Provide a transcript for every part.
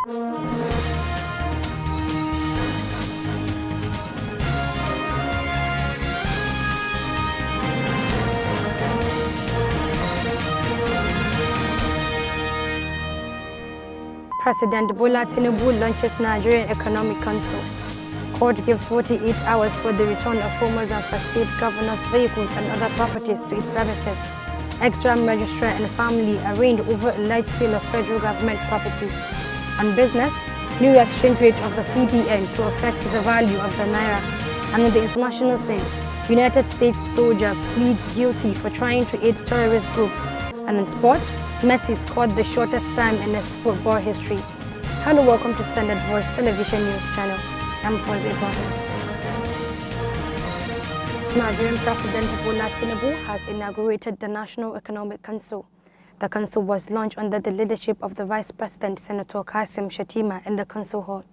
President Bola Tinubu launches Nigerian Economic Council. Court gives 48 hours for the return of former Zamfara State Governor's vehicles and other properties to its premises. Extra Registrar and family arraigned over alleged sale of federal government property. On business, new exchange rate of the CBN to affect the value of the Naira. And in the international scene, United States soldier pleads guilty for trying to aid terrorist group. And in sport, Messi scored the shortest time in his football history. Hello, welcome to Standard Voice Television News Channel. I'm Fawzi Ibrahim. Nigerian President Bola Tinubu has inaugurated the National Economic Council. The council was launched under the leadership of the Vice President, Senator Kasim Shettima, in the council hall.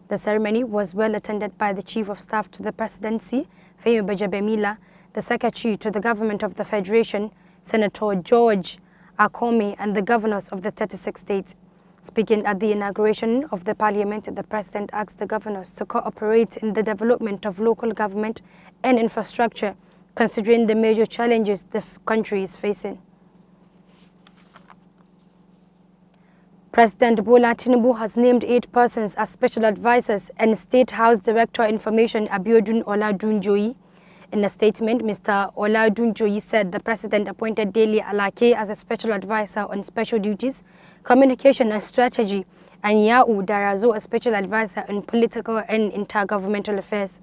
The ceremony was well attended by the Chief of Staff to the Presidency, Femi Bajabemila, the Secretary to the Government of the Federation, Senator George Akome, and the governors of the 36 states. Speaking at the inauguration of the parliament, the president asked the governors to cooperate in the development of local government and infrastructure, considering the major challenges the country is facing. President Bola Tinubu has named 8 persons as special advisors and State House Director Information Abiodun Oladunjoyi. In a statement, Mr. Oladunjoyi said the president appointed Dele Alake as a special advisor on special duties, communication and strategy, and Ya'u Darazo, a special advisor on political and intergovernmental affairs.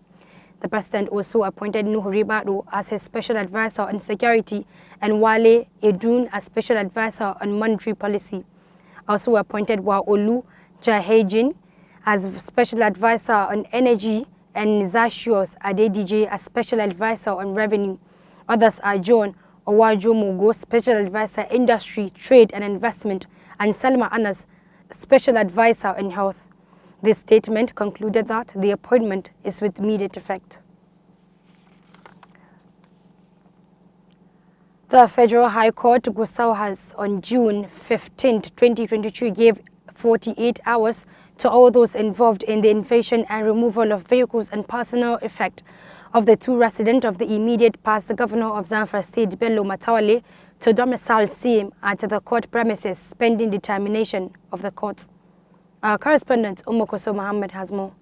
The president also appointed Nuhu Ribadu as his special advisor on security and Wale Edun as special advisor on monetary policy. Also appointed Waolu Jahejin as special advisor on energy and Nizashios Adedije as special advisor on revenue. Others are John Owajo Mugo, special advisor industry, trade and investment, and Salma Anas, special advisor on health. This statement concluded that the appointment is with immediate effect. The Federal High Court, Gusau, has on June 15, 2023, gave 48 hours to all those involved in the invasion and removal of vehicles and personal effect of the 2 residents of the immediate past governor of Zamfara State, Bello Matawale, to domicile same at the court premises pending determination of the court. Our correspondent Umokoso Mohammed has more.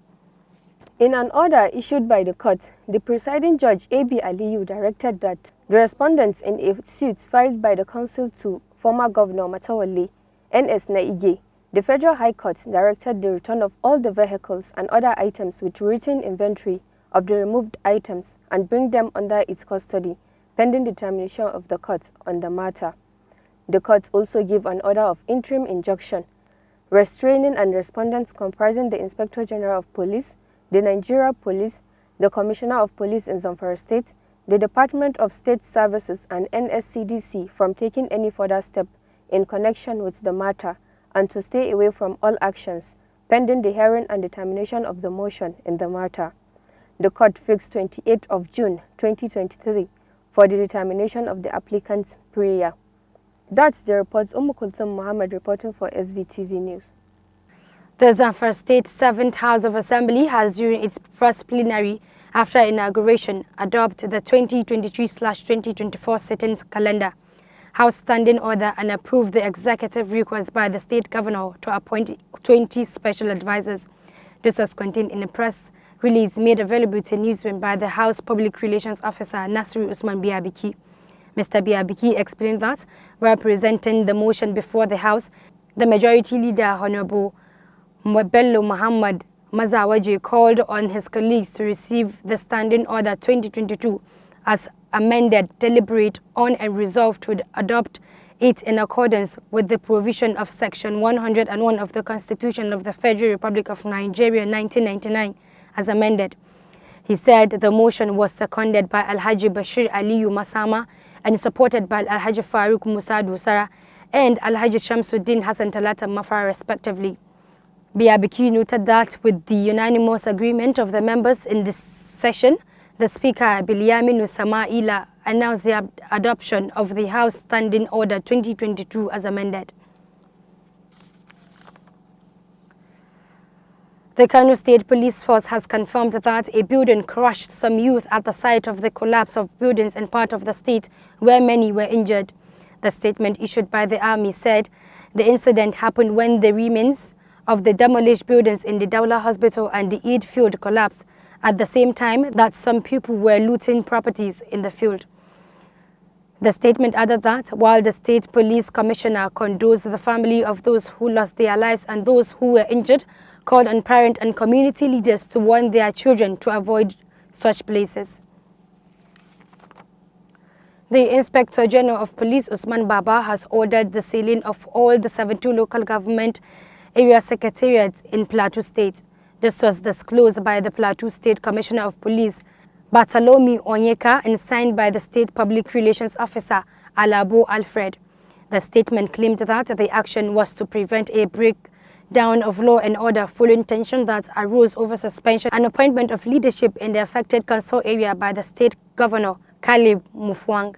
In an order issued by the court, the presiding judge A.B. Aliyu directed that the respondents in a suit filed by the council to former Governor Matawale, N.S. Naige, the Federal High Court directed the return of all the vehicles and other items with written inventory of the removed items and bring them under its custody, pending determination of the court on the matter. The court also gave an order of interim injunction, restraining and respondents comprising the Inspector General of Police, the Nigeria Police, the Commissioner of Police in Zamfara State, the Department of State Services and NSCDC from taking any further step in connection with the matter, and to stay away from all actions pending the hearing and determination of the motion in the matter. The court fixed 28th of June 2023 for the determination of the applicant's prayer. That's the report. Kulthum Muhammad reporting for SVTV News. The Zamfara State 7th House of Assembly has, during its first plenary after inauguration, adopted the 2023/2024 sittings calendar, House Standing Order, and approved the executive request by the state governor to appoint 20 special advisors. This was contained in a press release made available to newsroom by the House Public Relations Officer Nasiru Usman Biabiki. Mr. Biabiki explained that, while presenting the motion before the House, the Majority Leader, Honorable Bello Muhammad Mazawaje, called on his colleagues to receive the Standing Order 2022 as amended, deliberate on, and resolve to adopt it in accordance with the provision of Section 101 of the Constitution of the Federal Republic of Nigeria 1999 as amended. He said the motion was seconded by Alhaji Bashir Aliyu Masama and supported by Alhaji Farouk Musa Dusara and Alhaji Shamsuddin Hassan Talata Mafara respectively. Biabiki noted that with the unanimous agreement of the members in this session, the Speaker, Bilyaminu Sama'ila, announced the adoption of the House Standing Order 2022 as amended. The Kano State Police Force has confirmed that a building crushed some youth at the site of the collapse of buildings in part of the state where many were injured. The statement issued by the army said the incident happened when the remains of the demolished buildings in the Daula Hospital and the Eid field collapsed at the same time that some people were looting properties in the field. The statement added that while the State Police Commissioner condoles the family of those who lost their lives and those who were injured, called on parent and community leaders to warn their children to avoid such places. The Inspector General of Police, Usman Baba, has ordered the sealing of all the 72 local government area secretariats in Plateau State. This was disclosed by the Plateau State Commissioner of Police, Bartholomew Onyeka, and signed by the State Public Relations Officer, Alabo Alfred. The statement claimed that the action was to prevent a breakdown of law and order following tension that arose over suspension and appointment of leadership in the affected council area by the state governor, Caleb Mufwang.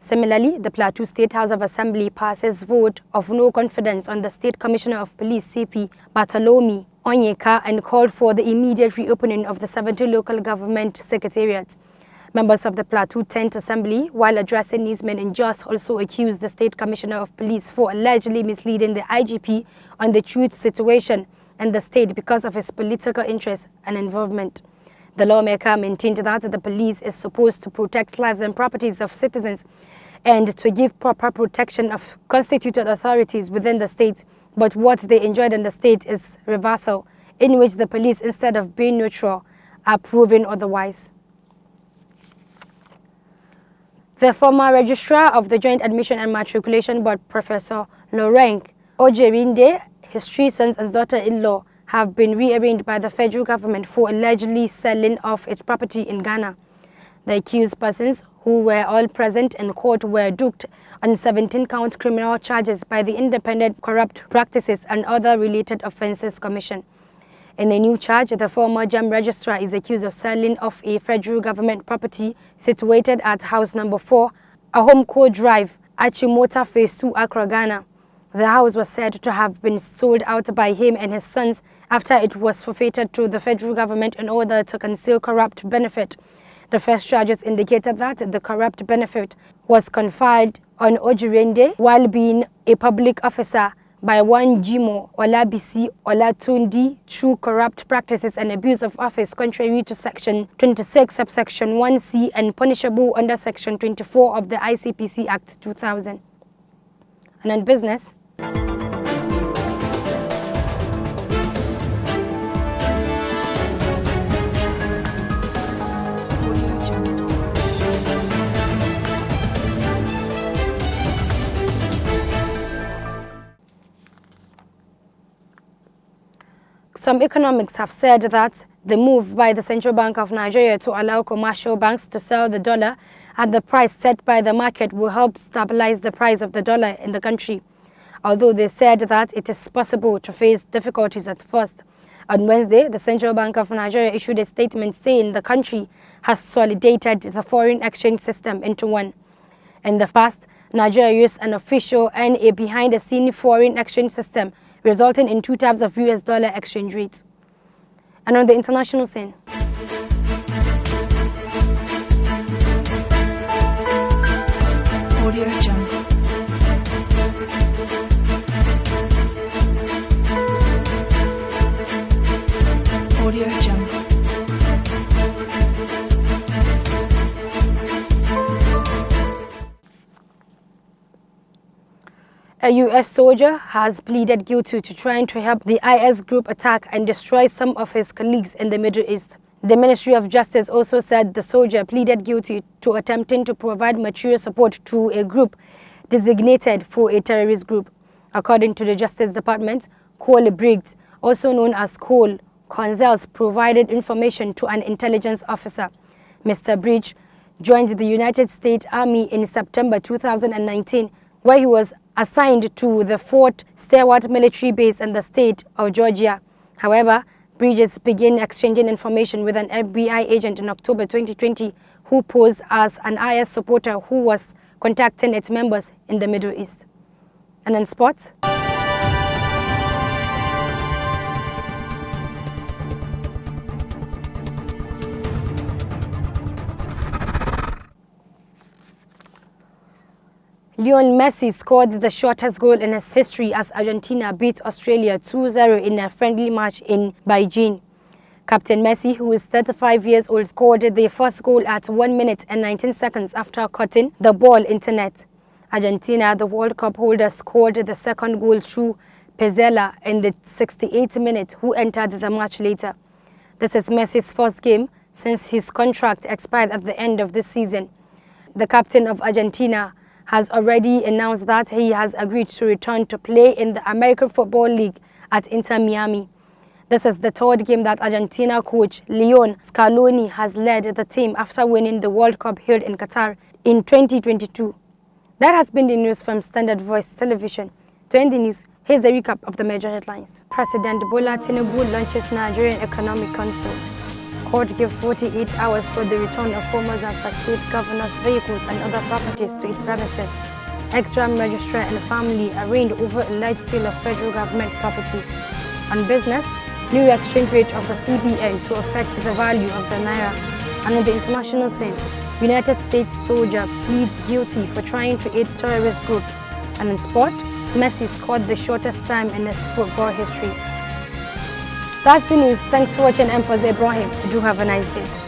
Similarly, the Plateau State House of Assembly passes vote of no confidence on the State Commissioner of Police, CP, Bartholomew Onyeka, and called for the immediate reopening of the 70 local government secretariats. Members of the Plateau 10th Assembly, while addressing newsmen in Jos, also accused the State Commissioner of Police for allegedly misleading the IGP on the truth situation in the state because of his political interest and involvement. The lawmaker maintained that the police is supposed to protect lives and properties of citizens and to give proper protection of constituted authorities within the state, but what they enjoyed in the state is reversal, in which the police, instead of being neutral, are proving otherwise. The former registrar of the Joint Admission and Matriculation Board, Professor Laurent Ojerinde, his 3 sons and daughter-in-law have been rearranged by the federal government for allegedly selling off its property in Ghana. The accused persons, who were all present in court, were duped on 17-count criminal charges by the Independent Corrupt Practices and Other Related Offences Commission. In a new charge, the former JAM registrar is accused of selling off a federal government property situated at house number 4, Ahomko Drive, Achimota Phase 2, Accra, Ghana. The house was said to have been sold out by him and his sons after it was forfeited to the federal government in order to conceal corrupt benefit. The first charges indicated that the corrupt benefit was conferred on Ojurende while being a public officer by one Jimo Olabisi Olatundi through corrupt practices and abuse of office contrary to Section 26, subsection 1C and punishable under Section 24 of the ICPC Act 2000. And on business, some economics have said that the move by the Central Bank of Nigeria to allow commercial banks to sell the dollar at the price set by the market will help stabilize the price of the dollar in the country. Although they said that it is possible to face difficulties at first. On Wednesday, the Central Bank of Nigeria issued a statement saying the country has consolidated the foreign exchange system into one. In the past, Nigeria used an official and a behind-the-scene foreign exchange system, resulting in 2 types of US dollar exchange rates. And on the international scene, Audio Jungle. Audio Jungle. A U.S. soldier has pleaded guilty to trying to help the IS group attack and destroy some of his colleagues in the Middle East. The Ministry of Justice also said the soldier pleaded guilty to attempting to provide material support to a group designated for a terrorist group. According to the Justice Department, Cole Briggs, also known as Cole Conzels, provided information to an intelligence officer. Mr. Briggs joined the United States Army in September 2019, where he was assigned to the Fort Stewart military base in the state of Georgia. However, Bridges began exchanging information with an FBI agent in October 2020 who posed as an IS supporter who was contacting its members in the Middle East. And in sports, Lionel Messi scored the shortest goal in his history as Argentina beat Australia 2-0 in a friendly match in Beijing. Captain Messi, who is 35 years old, scored the first goal at 1 minute and 19 seconds after cutting the ball into net. Argentina, the World Cup holder, scored the second goal through Pezzella in the 68th minute, who entered the match later. This is Messi's first game since his contract expired at the end of this season. The captain of Argentina has already announced that he has agreed to return to play in the American Football League at Inter Miami. This is the third game that Argentina coach Lionel Scaloni has led the team after winning the World Cup held in Qatar in 2022. That has been the news from Standard Voice Television. To end the news, here's a recap of the major headlines. President Bola Tinubu launches Nigerian Economic Council. Court gives 48 hours for the return of former Zamfara State Governor's vehicles and other properties to its premises. Ex-Ram registrar and family arraigned over alleged sale of federal government property. On business, new exchange rate of the CBN to affect the value of the Naira. And on the international scene, United States soldier pleads guilty for trying to aid terrorist group. And in sport, Messi scored the shortest time in his football history. That's the news. Thanks for watching. I'm Fazé Ibrahim. Do have a nice day.